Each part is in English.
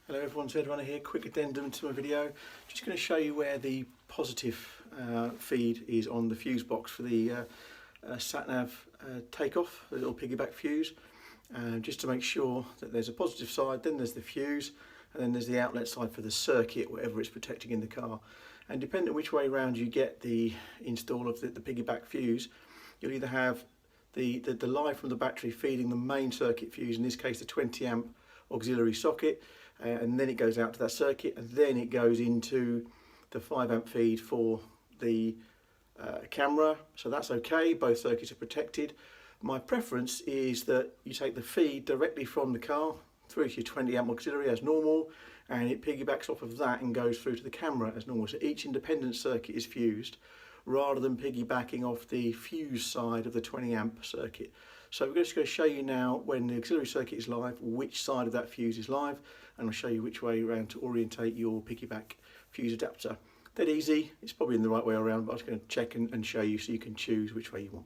Hello everyone, ZedRunner here. Quick addendum to my video. Just going to show you where the positive feed is on the fuse box for the sat-nav takeoff, the little piggyback fuse. Just to make sure that there's a positive side, then there's the fuse, and then there's the outlet side for the circuit, whatever it's protecting in the car. And depending on which way around you get the install of the piggyback fuse, you'll either have the live from the battery feeding the main circuit fuse, in this case the 20 amp auxiliary socket, and then it goes out to that circuit, and then it goes into the 5 amp feed for the camera. So that's okay, both circuits are protected. My preference is that you take the feed directly from the car through to your 20 amp auxiliary as normal, and it piggybacks off of that and goes through to the camera as normal. So each independent circuit is fused rather than piggybacking off the fuse side of the 20 amp circuit. So we're just going to show you now, when the auxiliary circuit is live, which side of that fuse is live, and I'll show you which way around to orientate your piggyback fuse adapter. Dead easy, it's probably in the right way around, but I'm just going to check and show you so you can choose which way you want.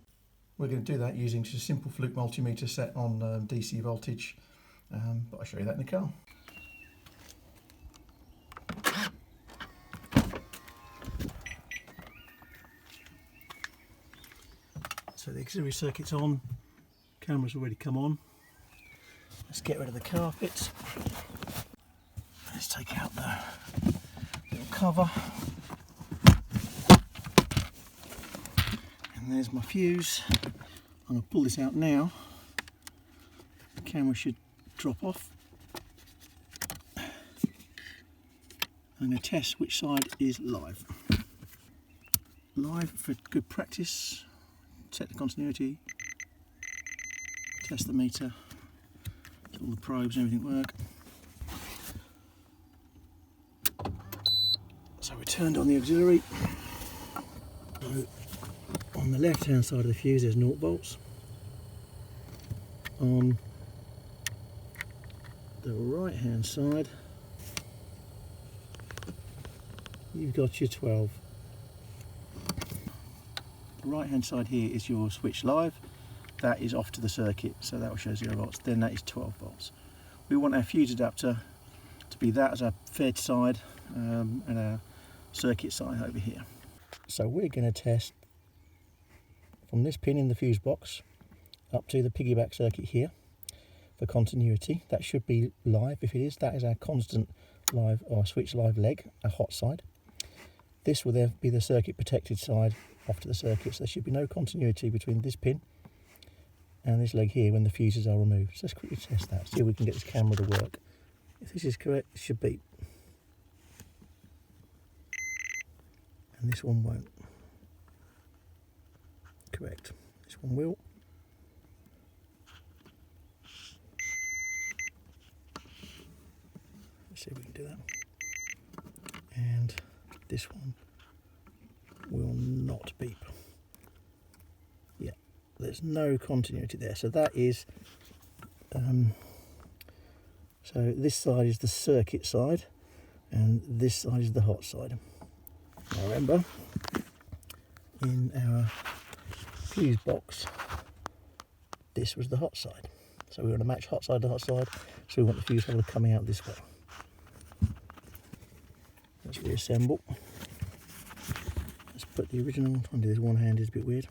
We're going to do that using just a simple fluke multimeter set on DC voltage, but I'll show you that in the car. So the auxiliary circuit's on, camera's already come on. Let's get rid of the carpet. Let's take out the little cover. And there's my fuse. I'm going to pull this out now. The camera should drop off. I'm going to test which side is live. Live for good practice. Set the continuity. Test the meter. So all the probes and everything work. So we turned on the auxiliary. On the left hand side of the fuse there's 0 volts. On the right hand side you've got your 12. The right hand side here is your switch live. That is off to the circuit, so that will show 0 volts. Then that is 12 volts. We want our fuse adapter to be that as our fed side and our circuit side over here. So we're going to test from this pin in the fuse box up to the piggyback circuit here for continuity. That should be live. If it is, that is our constant live or switch live leg, a hot side. This will then be the circuit protected side off to the circuit, so there should be no continuity between this pin and this leg here when the fuses are removed. So let's quickly test that, see if we can get this camera to work. If this is correct, it should beep. And this one won't. Correct. This one will. Let's see if we can do that. And this one will not beep. Yeah, there's no continuity there. So that is, so this side is the circuit side and this side is the hot side. Now remember, in our fuse box, this was the hot side. So we want to match hot side to hot side, so we want the fuse holder coming out this way. Let's reassemble. Let's put the original, I'm trying to do this one hand, is a bit weird.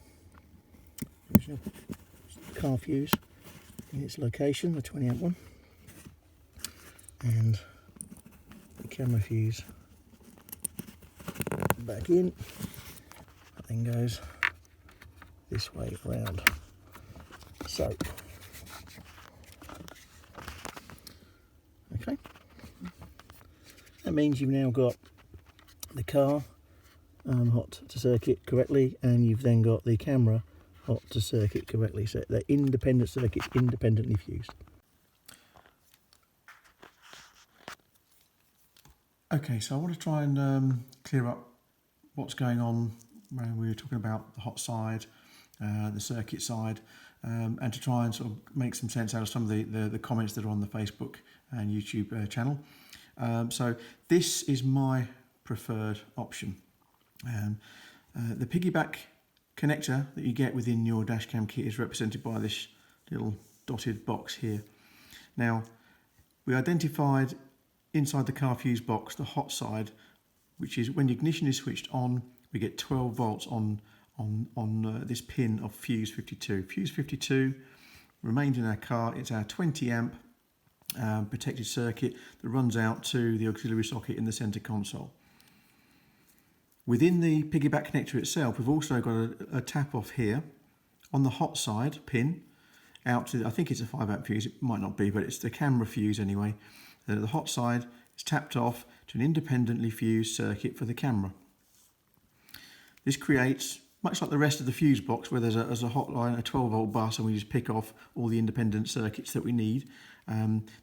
Original car fuse in its location, the 20 amp one. And the camera fuse back in. That then goes this way around. So, okay. That means you've now got the car hot to circuit correctly, and you've then got the camera hot to circuit correctly. So they're independent circuits, independently fused. Okay, so I want to try and clear up what's going on when we were talking about the hot side, the circuit side, and to try and sort of make some sense out of some of the comments that are on the Facebook and YouTube channel. So this is my preferred option. The piggyback connector that you get within your dashcam kit is represented by this little dotted box here. Now, we identified inside the car fuse box, the hot side, which is when the ignition is switched on, we get 12 volts on this pin of fuse 52. Fuse 52 remains in our car. It's our 20 amp protected circuit that runs out to the auxiliary socket in the center console. Within the piggyback connector itself, we've also got a tap off here on the hot side pin out to, I think it's a 5 amp fuse, it might not be, but it's the camera fuse anyway. The hot side is tapped off to an independently fused circuit for the camera. This creates, much like the rest of the fuse box where there's a hot line, a 12 volt bus, and we just pick off all the independent circuits that we need.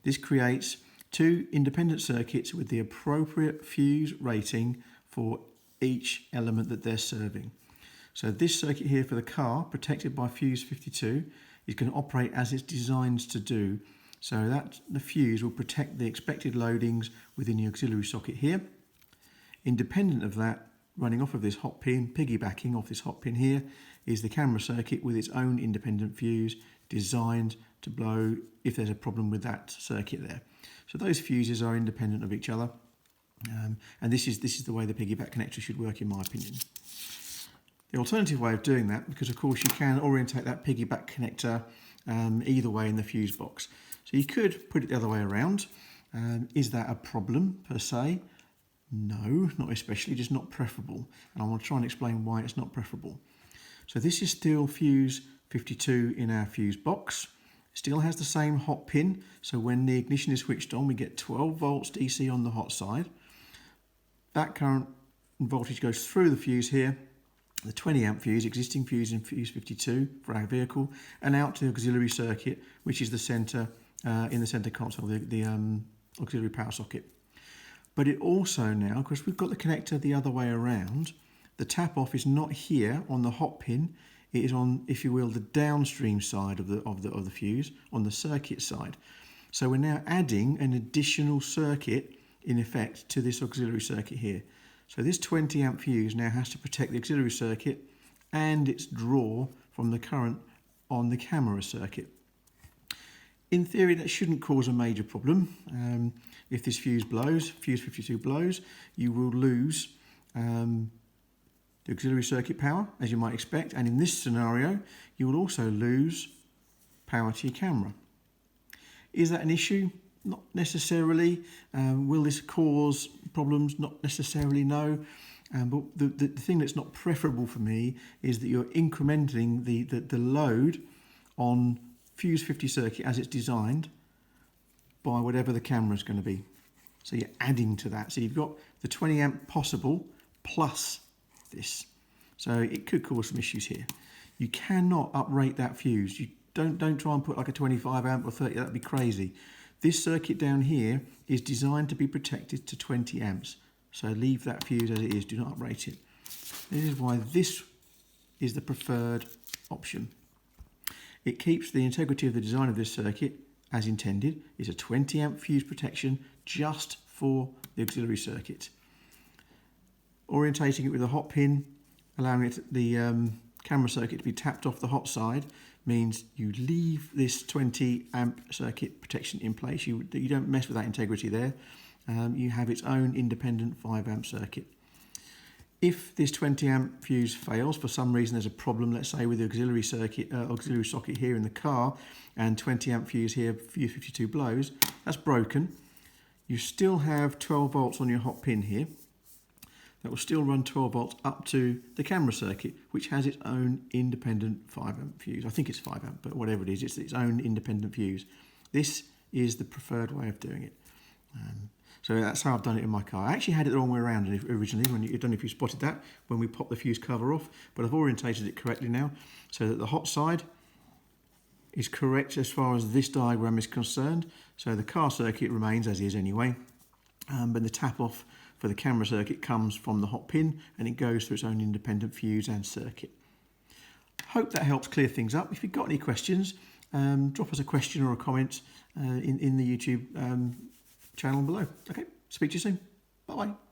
This creates two independent circuits with the appropriate fuse rating for each element that they're serving. So this circuit here for the car, protected by fuse 52, is going to operate as it's designed to do. So that the fuse will protect the expected loadings within the auxiliary socket here. Independent of that, running off of this hot pin, piggybacking off this hot pin here, is the camera circuit with its own independent fuse designed to blow if there's a problem with that circuit there. So those fuses are independent of each other, and this is the way the piggyback connector should work, in my opinion. The alternative way of doing that, because of course you can orientate that piggyback connector either way in the fuse box. So you could put it the other way around. Is that a problem per se? No, not especially, just not preferable. And I want to try and explain why it's not preferable. So this is still fuse 52 in our fuse box. Still has the same hot pin. So when the ignition is switched on, we get 12 volts DC on the hot side. That current voltage goes through the fuse here, the 20 amp fuse, existing fuse in fuse 52 for our vehicle, and out to the auxiliary circuit, which is the center, in the center console, the auxiliary power socket. But it also now, because we've got the connector the other way around, the tap off is not here on the hot pin. It is on, if you will, the downstream side of the fuse, on the circuit side. So we're now adding an additional circuit, in effect, to this auxiliary circuit here. So this 20 amp fuse now has to protect the auxiliary circuit and its draw from the current on the camera circuit. In theory, that shouldn't cause a major problem. If this fuse blows, fuse 52 blows, you will lose the auxiliary circuit power, as you might expect, and in this scenario, you will also lose power to your camera. Is that an issue? Not necessarily. Will this cause problems? Not necessarily, no. But the thing that's not preferable for me is that you're incrementing the load on fuse 50 circuit as it's designed by whatever the camera is going to be. So you're adding to that. So you've got the 20 amp possible plus this. So it could cause some issues here. You cannot uprate that fuse. You don't try and put like a 25 amp or 30, that'd be crazy. This circuit down here is designed to be protected to 20 amps. So leave that fuse as it is, do not uprate it. This is why this is the preferred option. It keeps the integrity of the design of this circuit as intended. It's a 20 amp fuse protection just for the auxiliary circuit. Orientating it with a hot pin, allowing the camera circuit to be tapped off the hot side, means you leave this 20 amp circuit protection in place. You don't mess with that integrity there. You have its own independent 5 amp circuit. If this 20 amp fuse fails, for some reason there's a problem, let's say with the auxiliary circuit, auxiliary socket here in the car, and 20 amp fuse here, fuse 52 blows, that's broken. You still have 12 volts on your hot pin here. That will still run 12 volts up to the camera circuit, which has its own independent 5 amp fuse. I think it's 5 amp, but whatever it is, it's its own independent fuse. This is the preferred way of doing it. So that's how I've done it in my car. I actually had it the wrong way around originally, I don't know if you spotted that, when we popped the fuse cover off, but I've orientated it correctly now, so that the hot side is correct as far as this diagram is concerned. So the car circuit remains as is anyway, but the tap off for the camera circuit comes from the hot pin and it goes through its own independent fuse and circuit. Hope that helps clear things up. If you've got any questions, drop us a question or a comment in the YouTube channel below. Okay, speak to you soon. Bye-bye.